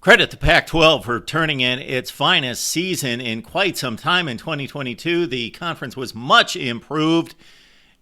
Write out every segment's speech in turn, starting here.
Credit the Pac-12 for turning in its finest season in quite some time in 2022. The conference was much improved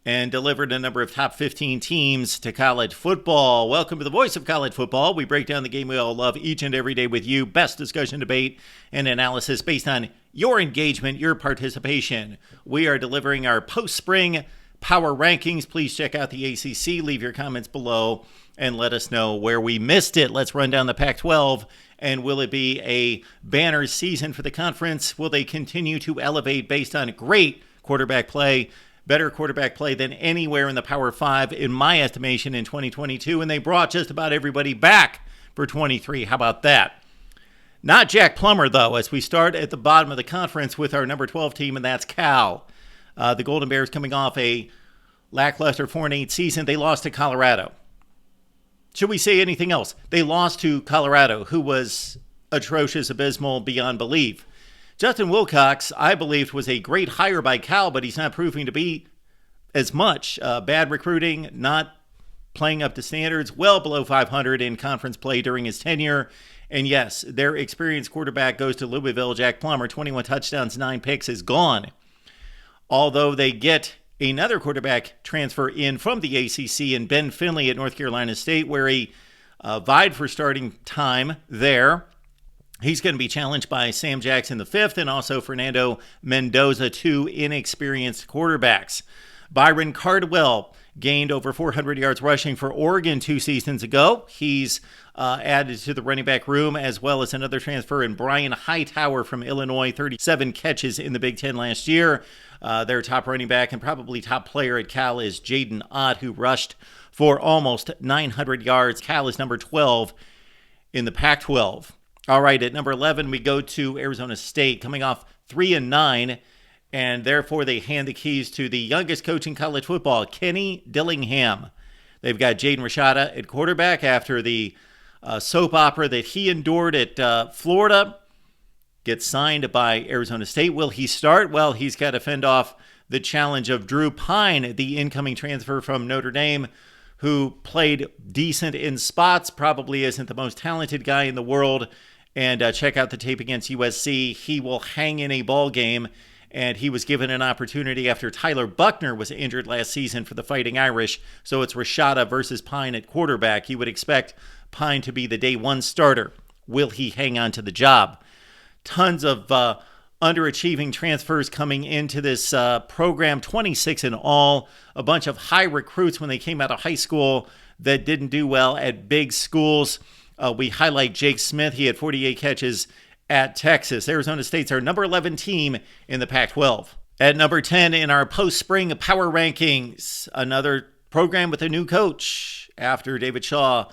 and delivered a number of top 15 teams to college football. Welcome to the Voice of College Football. We break down the game we all love each and every day with you. Best discussion, debate, and analysis based on your engagement, your participation. We are delivering our post-spring power rankings. Please check out the ACC. Leave your comments below and let us know where we missed it. Let's run down the Pac-12. And will it be a banner season for the conference? Will they continue to elevate based on great quarterback play, better quarterback play than anywhere in the Power 5, in my estimation, in 2022? And they brought just about everybody back for 23. How about that? Not Jack Plummer, though, as we start at the bottom of the conference with our number 12 team, and that's Cal. The Golden Bears coming off a lackluster 4-8 season. They lost to Colorado. Should we say anything else? They lost to Colorado, who was atrocious, abysmal, beyond belief. Justin Wilcox, I believed, was a great hire by Cal, but he's not proving to be as much. Bad recruiting, not playing up to standards, well below 500 in conference play during his tenure. And yes, their experienced quarterback goes to Louisville. Jack Plummer, 21 touchdowns, 9 picks, is gone. Although they get another quarterback transfer in from the ACC in Ben Finley at North Carolina State, where he vied for starting time there. He's going to be challenged by Sam Jackson V and also Fernando Mendoza, two inexperienced quarterbacks. Byron Cardwell gained over 400 yards rushing for Oregon 2 seasons ago. He's added to the running back room, as well as another transfer in Brian Hightower from Illinois, 37 catches in the Big Ten last year. Their top running back and probably top player at Cal is Jaden Ott, who rushed for almost 900 yards. Cal is number 12 in the Pac-12. All right, at number 11, we go to Arizona State, coming off 3-9, and therefore they hand the keys to the youngest coach in college football, Kenny Dillingham. They've got Jaden Rashada at quarterback after the soap opera that he endured at Florida. Gets signed by Arizona State. Will he start? Well, he's got to fend off the challenge of Drew Pine, the incoming transfer from Notre Dame, who played decent in spots, probably isn't the most talented guy in the world. And check out the tape against USC. He will hang in a ball game, and he was given an opportunity after Tyler Buckner was injured last season for the Fighting Irish. So it's Rashada versus Pine at quarterback. You would expect Pine to be the day one starter. Will he hang on to the job? Tons of underachieving transfers coming into this program, 26 in all. A bunch of high recruits when they came out of high school that didn't do well at big schools. We highlight Jake Smith. He had 48 catches at Texas. Arizona State's our number 11 team in the Pac-12. At number 10 in our post-spring power rankings, another program with a new coach after David Shaw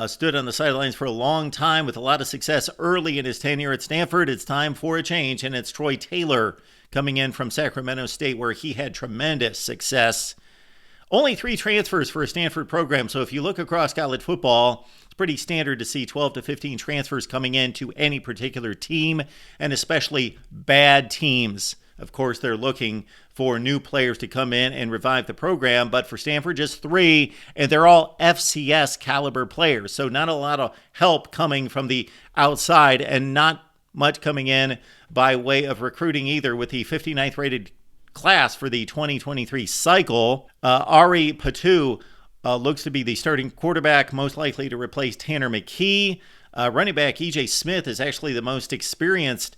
stood on the sidelines for a long time with a lot of success early in his tenure at Stanford. It's time for a change, and it's Troy Taylor coming in from Sacramento State, where he had tremendous success. Only 3 transfers for a Stanford program, so if you look across college football, it's pretty standard to see 12 to 15 transfers coming into any particular team, and especially bad teams. Of course, they're looking for new players to come in and revive the program, but for Stanford, just 3, and they're all FCS caliber players, so not a lot of help coming from the outside and not much coming in by way of recruiting either, with the 59th rated class for the 2023 cycle. Ari Patu looks to be the starting quarterback, most likely to replace Tanner McKee. Running back E.J. Smith is actually the most experienced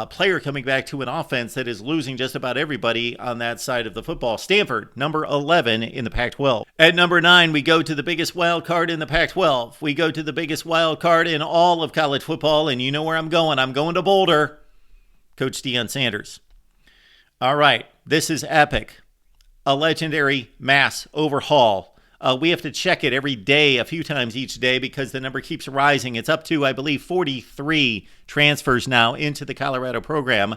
player coming back to an offense that is losing just about everybody on that side of the football. Stanford, number 11 in the Pac-12. At number 9, we go to the biggest wild card in the Pac-12. We go to the biggest wild card in all of college football, and you know where I'm going. I'm going to Boulder. Coach Dion Sanders. All right, this is epic. A legendary mass overhaul. We have to check it every day, a few times each day, because the number keeps rising. It's up to, I believe, 43 transfers now into the Colorado program,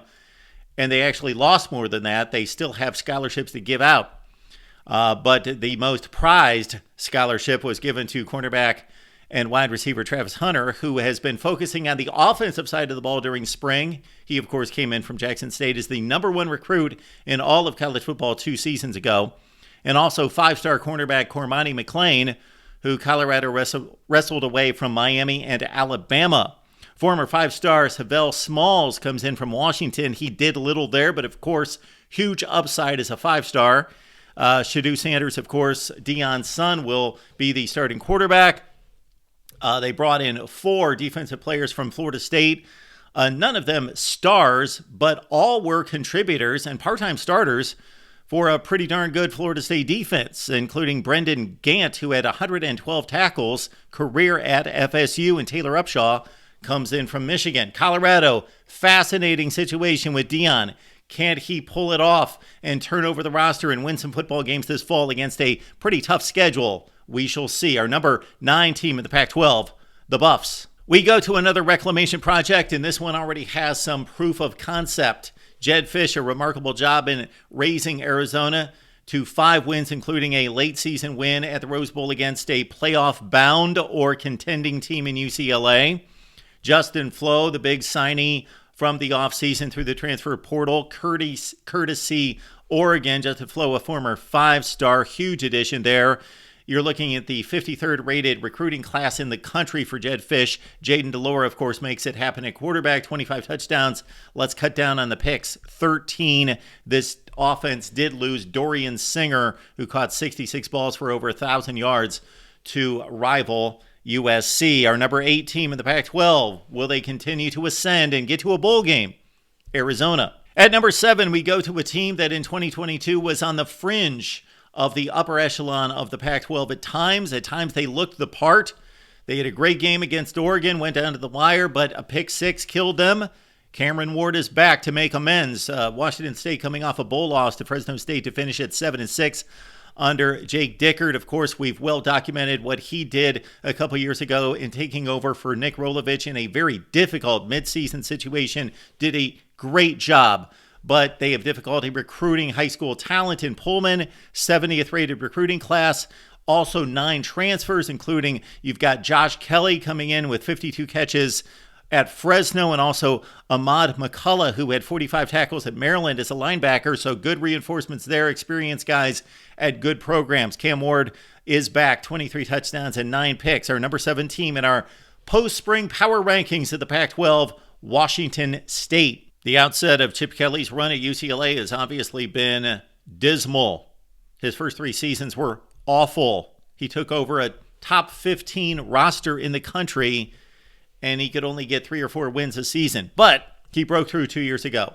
and they actually lost more than that. They still have scholarships to give out, but the most prized scholarship was given to cornerback and wide receiver Travis Hunter, who has been focusing on the offensive side of the ball during spring. He, of course, came in from Jackson State as the number 1 recruit in all of college football 2 seasons ago. And also 5-star cornerback Cormani McClain, who Colorado wrestled away from Miami and Alabama. Former five-star Havel Smalls comes in from Washington. He did little there, but of course, huge upside as a five-star. Shadou Sanders, of course, Dion's son, will be the starting quarterback. They brought in 4 defensive players from Florida State. None of them stars, but all were contributors and part-time starters for a pretty darn good Florida State defense, including Brendan Gant, who had 112 tackles, career at FSU, and Taylor Upshaw comes in from Michigan. Colorado, fascinating situation with Dion. Can't he pull it off and turn over the roster and win some football games this fall against a pretty tough schedule? We shall see. Our number 9 team in the Pac-12, the Buffs. We go to another reclamation project, and this one already has some proof of concept. Jedd Fisch, a remarkable job in raising Arizona to 5 wins, including a late season win at the Rose Bowl against a playoff-bound or contending team in UCLA. Justin Flo, the big signee from the offseason through the transfer portal, courtesy Oregon. Justin Flo, a former 5-star, huge addition there. You're looking at the 53rd rated recruiting class in the country for Jedd Fisch. Jaden DeLore, of course, makes it happen at quarterback, 25 touchdowns. Let's cut down on the picks, 13. This offense did lose Dorian Singer, who caught 66 balls for over 1,000 yards to rival USC. Our number 8 team in the Pac-12. Will they continue to ascend and get to a bowl game? Arizona. At number 7, we go to a team that in 2022 was on the fringe of the upper echelon of the Pac-12 at times. At times they looked the part. They had a great game against Oregon, went down to the wire, but a pick 6 killed them. Cameron Ward is back to make amends. Washington State coming off a bowl loss to Fresno State to finish at 7-6 under Jake Dickert. Of course, we've well documented what he did a couple years ago in taking over for Nick Rolovich in a very difficult midseason situation. Did a great job. But they have difficulty recruiting high school talent in Pullman, 70th rated recruiting class. Also 9 transfers, including you've got Josh Kelly coming in with 52 catches at Fresno, and also Ahmad McCullough, who had 45 tackles at Maryland as a linebacker. So good reinforcements there, experienced guys at good programs. Cam Ward is back, 23 touchdowns and 9 picks. Our number 7 team in our post-spring power rankings of the Pac-12, Washington State. The outset of Chip Kelly's run at UCLA has obviously been dismal. His first 3 seasons were awful. He took over a top 15 roster in the country, and he could only get 3 or 4 wins a season. But he broke through 2 years ago.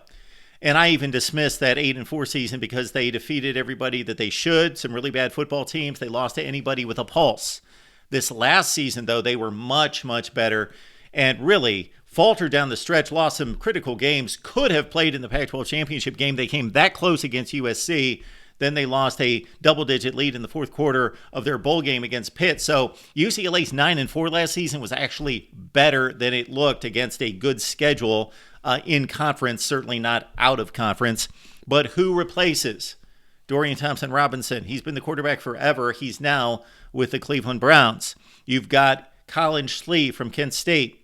And I even dismissed that 8-4 season because they defeated everybody that they should. Some really bad football teams. They lost to anybody with a pulse. This last season, though, they were much, much better and really faltered down the stretch, lost some critical games, could have played in the Pac-12 championship game. They came that close against USC. Then they lost a double-digit lead in the fourth quarter of their bowl game against Pitt. So UCLA's 9-4 last season was actually better than it looked against a good schedule in conference, certainly not out of conference. But who replaces Dorian Thompson-Robinson? He's been the quarterback forever. He's now with the Cleveland Browns. You've got Colin Schlee from Kent State.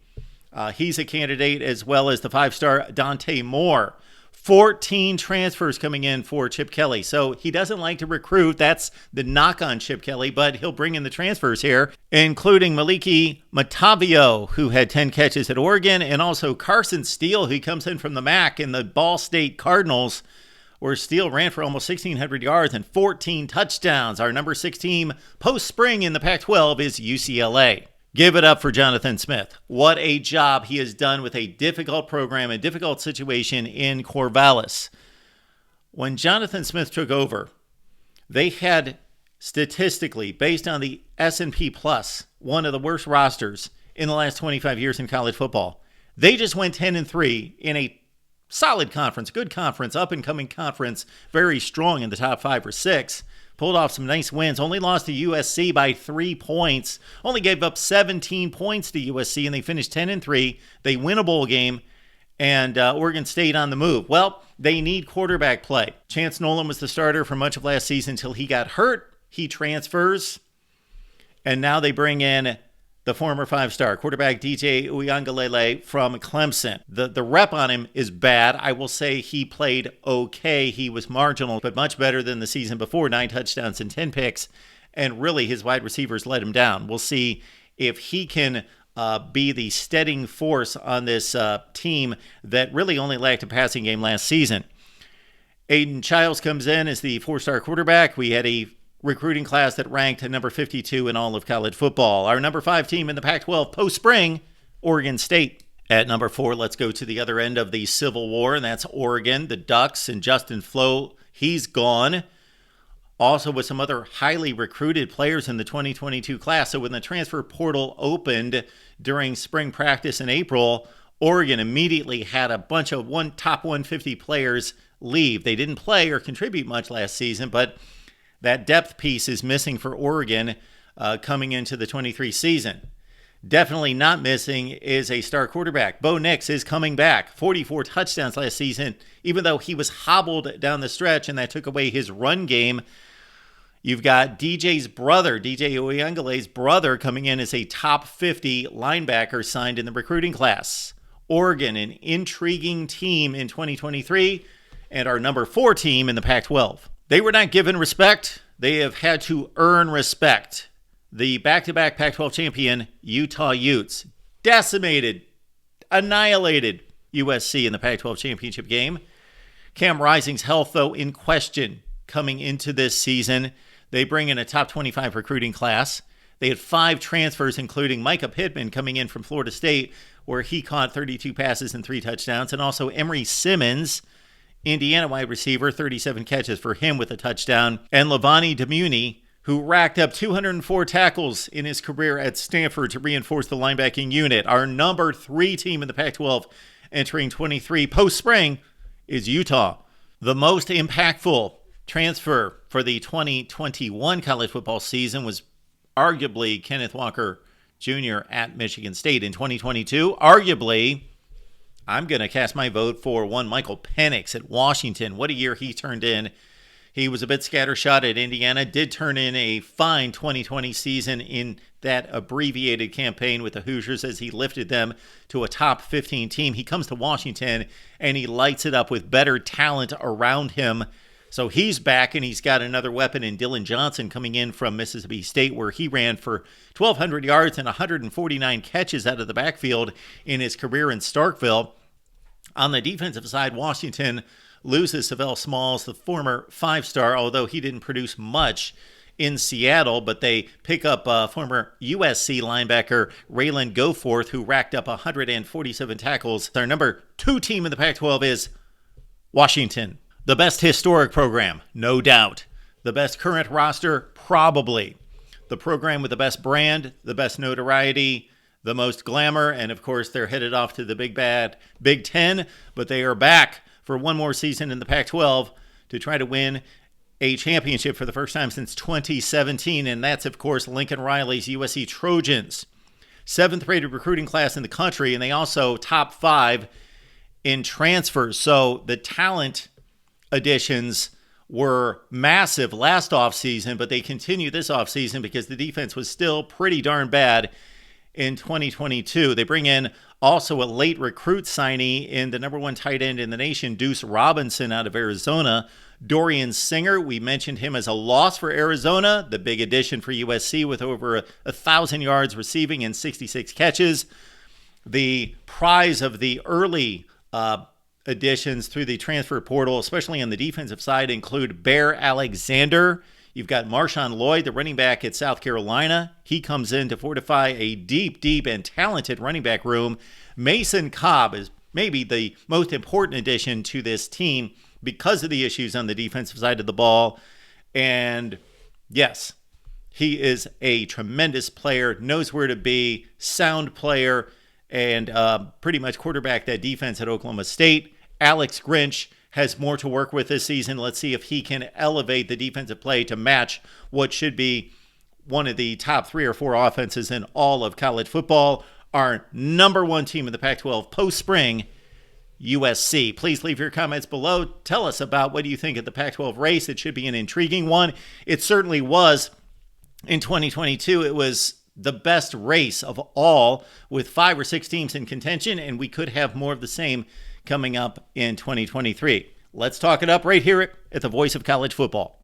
He's a candidate, as well as the 5-star Dante Moore. 14 transfers coming in for Chip Kelly. So he doesn't like to recruit. That's the knock on Chip Kelly, but he'll bring in the transfers here, including Maliki Matavio, who had 10 catches at Oregon, and also Carson Steele, who comes in from the MAC in the Ball State Cardinals, where Steele ran for almost 1,600 yards and 14 touchdowns. Our number 6 team post-spring in the Pac-12 is UCLA. Give it up for Jonathan Smith. What a job he has done with a difficult program, a difficult situation in Corvallis. When Jonathan Smith took over, they had statistically, based on the S&P Plus, one of the worst rosters in the last 25 years in college football. They just went 10-3 in a solid conference, good conference, up-and-coming conference, very strong in the top 5 or 6. Pulled off some nice wins. Only lost to USC by 3 points. Only gave up 17 points to USC, and they finished 10-3. They win a bowl game, and Oregon State on the move. Well, they need quarterback play. Chance Nolan was the starter for much of last season until he got hurt. He transfers, and now they bring in the former 5-star quarterback DJ Uiagalelei from Clemson. The rep on him is bad. I will say he played okay. He was marginal, but much better than the season before. 9 touchdowns and 10 picks, and really his wide receivers let him down. We'll see if he can be the steadying force on this team that really only lacked a passing game last season. Aiden Childs comes in as the 4-star quarterback. We had a recruiting class that ranked number 52 in all of college football. Our number 5 team in the Pac-12 post-spring, Oregon State. At number 4, let's go to the other end of the Civil War, and that's Oregon, the Ducks, and Justin Flo. He's gone. Also with some other highly recruited players in the 2022 class. So when the transfer portal opened during spring practice in April, Oregon immediately had a bunch of top 150 players leave. They didn't play or contribute much last season, but that depth piece is missing for Oregon coming into the 23 season. Definitely not missing is a star quarterback. Bo Nix is coming back. 44 touchdowns last season, even though he was hobbled down the stretch and that took away his run game. You've got DJ's brother, DJ Uyungale's brother, coming in as a top 50 linebacker signed in the recruiting class. Oregon, an intriguing team in 2023, and our number 4 team in the Pac-12. They were not given respect. They have had to earn respect. The back-to-back Pac-12 champion, Utah Utes, decimated, annihilated USC in the Pac-12 championship game. Cam Rising's health, though, in question coming into this season. They bring in a top 25 recruiting class. They had 5 transfers, including Micah Pittman coming in from Florida State, where he caught 32 passes and 3 touchdowns, and also Emory Simmons, Indiana wide receiver, 37 catches for him with a touchdown, and Levani Demuni, who racked up 204 tackles in his career at Stanford to reinforce the linebacking unit. Our number 3 team in the Pac-12 entering 23 post-spring is Utah. The most impactful transfer for the 2021 college football season was arguably Kenneth Walker Jr. at Michigan State. In 2022, arguably, I'm going to cast my vote for one Michael Penix at Washington. What a year he turned in. He was a bit scattershot at Indiana, did turn in a fine 2020 season in that abbreviated campaign with the Hoosiers as he lifted them to a top 15 team. He comes to Washington and he lights it up with better talent around him. So he's back, and he's got another weapon in Dylan Johnson coming in from Mississippi State, where he ran for 1,200 yards and 149 catches out of the backfield in his career in Starkville. On the defensive side, Washington loses Savell Smalls, the former 5-star, although he didn't produce much in Seattle, but they pick up former USC linebacker Raylan Goforth, who racked up 147 tackles. Our number 2 team in the Pac-12 is Washington. The best historic program, no doubt. The best current roster, probably. The program with the best brand, the best notoriety, the most glamour, and of course they're headed off to the big bad Big Ten, but they are back for one more season in the Pac-12 to try to win a championship for the first time since 2017, and that's, of course, Lincoln Riley's USC Trojans. 7th-rated recruiting class in the country, and they also top 5 in transfers. So the talent additions were massive last offseason, but they continue this offseason because the defense was still pretty darn bad in 2022. They bring in also a late recruit signee in the number 1 tight end in the nation, Deuce Robinson out of Arizona. Dorian Singer, we mentioned him as a loss for Arizona, the big addition for USC with over 1,000 yards receiving and 66 catches. The prize of the early additions through the transfer portal, especially on the defensive side, include Bear Alexander. You've got Marshawn Lloyd, the running back at South Carolina. He comes in to fortify a deep and talented running back room. Mason Cobb is maybe the most important addition to this team because of the issues on the defensive side of the ball. And yes, he is a tremendous player, knows where to be, sound player, and pretty much quarterback that defense at Oklahoma State. Alex Grinch has more to work with this season. Let's see if he can elevate the defensive play to match what should be one of the top 3 or 4 offenses in all of college football. Our number 1 team in the Pac-12 post-spring, USC. Please leave your comments below. Tell us about what you think of the Pac-12 race. It should be an intriguing one. It certainly was in 2022. It was the best race of all, with 5 or 6 teams in contention, and we could have more of the same coming up in 2023. Let's talk it up right here at the Voice of College Football.